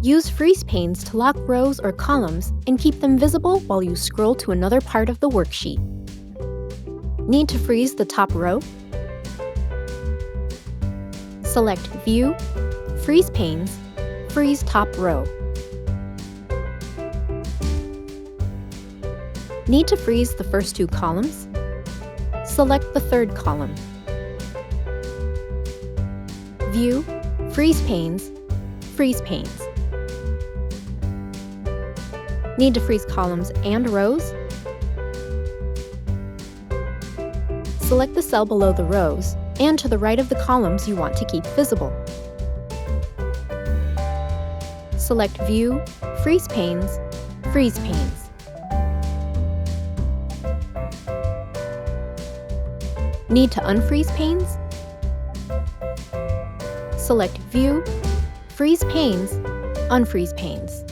Use freeze panes to lock rows or columns and keep them visible while you scroll to another part of the worksheet. Need to freeze the top row? Select View, Freeze Panes, Freeze Top Row. Need to freeze the first two columns? Select the third column. View, Freeze Panes, Freeze Panes. Need to freeze columns and rows? Select the cell below the rows and to the right of the columns you want to keep visible. Select View, Freeze Panes, Freeze Panes. Need to unfreeze panes? Select View, Freeze Panes, Unfreeze Panes.